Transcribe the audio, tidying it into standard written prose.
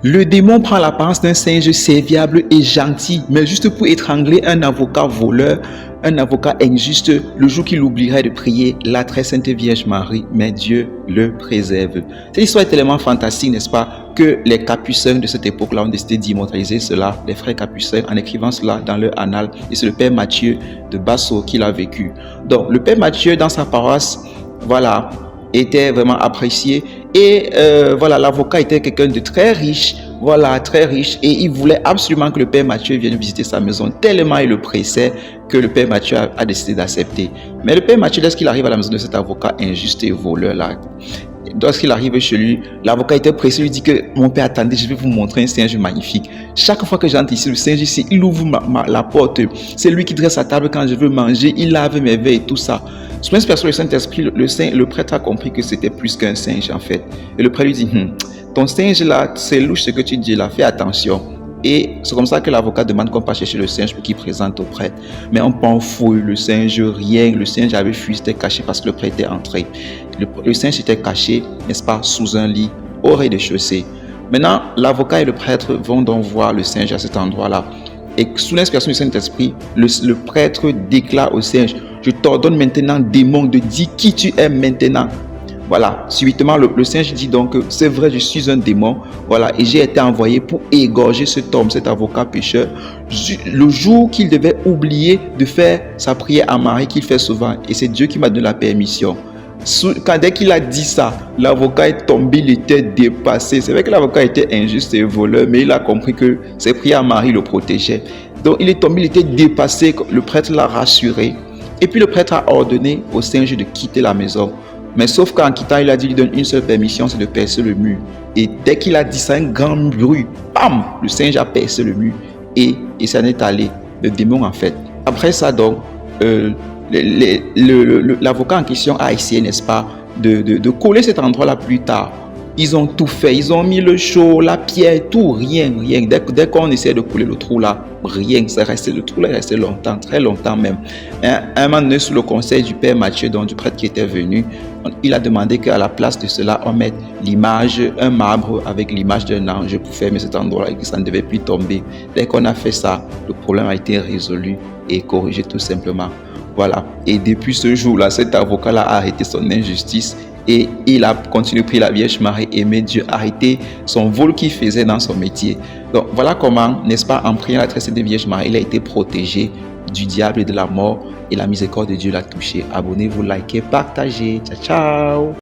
Le démon prend l'apparence d'un singe serviable et gentil, mais juste pour étrangler un avocat voleur, un avocat injuste, le jour qu'il oublierait de prier la très sainte Vierge Marie, mais Dieu le préserve. Cette histoire est tellement fantastique, n'est-ce pas, que les capucins de cette époque-là ont décidé d'immortaliser cela, les frères capucins, en écrivant cela dans leur annales, et c'est le père Mathieu de Basso qui l'a vécu. Donc, le père Mathieu, dans sa paroisse, voilà, était vraiment apprécié et voilà, l'avocat était quelqu'un de très riche, voilà, très riche, et il voulait absolument que le père Mathieu vienne visiter sa maison, tellement il le pressait que le père Mathieu a décidé d'accepter. Mais le père Mathieu, lorsqu'il arrive à la maison de cet avocat injuste et voleur là, lorsqu'il arrive chez lui, l'avocat était pressé, lui dit que mon père, attendez, je vais vous montrer un singe magnifique. Chaque fois que j'entre ici, le singe ici, il ouvre la porte. C'est lui qui dresse sa table quand je veux manger, il lave mes verres et tout ça. Sous l'inspiration du Saint-Esprit, le prêtre a compris que c'était plus qu'un singe en fait. Et le prêtre lui dit, ton singe là, c'est louche ce que tu dis là, fais attention. Et c'est comme ça que l'avocat demande qu'on passe chercher le singe pour qu'il présente au prêtre. Mais on prend fouille, le singe, rien. Le singe avait fui, c'était caché parce que le prêtre était entré. Le singe était caché, n'est-ce pas, sous un lit, au rez-de-chaussée. Maintenant, l'avocat et le prêtre vont donc voir le singe à cet endroit-là. Et sous l'inspiration du Saint-Esprit, le prêtre déclare au singe, je t'ordonne maintenant, démon, de dire qui tu es maintenant. Voilà, subitement, le singe dit donc, c'est vrai, je suis un démon, voilà, et j'ai été envoyé pour égorger cet homme, cet avocat pécheur, le jour qu'il devait oublier de faire sa prière à Marie qu'il fait souvent, et c'est Dieu qui m'a donné la permission. Dès qu'il a dit ça, l'avocat est tombé, il était dépassé. C'est vrai que l'avocat était injuste et voleur, mais il a compris que ses prières à Marie le protégeaient. Donc il est tombé, il était dépassé, le prêtre l'a rassuré. Et puis le prêtre a ordonné au singe de quitter la maison. Mais sauf qu'en quittant, il a dit, il donne une seule permission, c'est de percer le mur. Et dès qu'il a dit ça, un grand bruit, bam, le singe a percé le mur et s'en est allé, le démon en fait. Après ça donc, l'avocat en question a essayé, n'est-ce pas, de coller cet endroit-là plus tard. Ils ont tout fait, ils ont mis le chaud, la pierre, tout, rien. Dès qu'on essaie de couler le trou là, rien, le trou là est resté longtemps, très longtemps même. Un moment donné, sous le conseil du père Mathieu, donc du prêtre qui était venu, il a demandé qu'à la place de cela, on mette l'image, un marbre avec l'image d'un ange pour fermer cet endroit-là et que ça ne devait plus tomber. Dès qu'on a fait ça, le problème a été résolu et corrigé tout simplement. Voilà. Et depuis ce jour-là, cet avocat-là a arrêté son injustice et il a continué à prier la Vierge Marie, aimer Dieu, arrêter son vol qu'il faisait dans son métier. Donc voilà comment, n'est-ce pas, en priant la très sainte Vierge Marie, il a été protégé du diable et de la mort et la miséricorde de Dieu l'a touché. Abonnez-vous, likez, partagez. Ciao, ciao.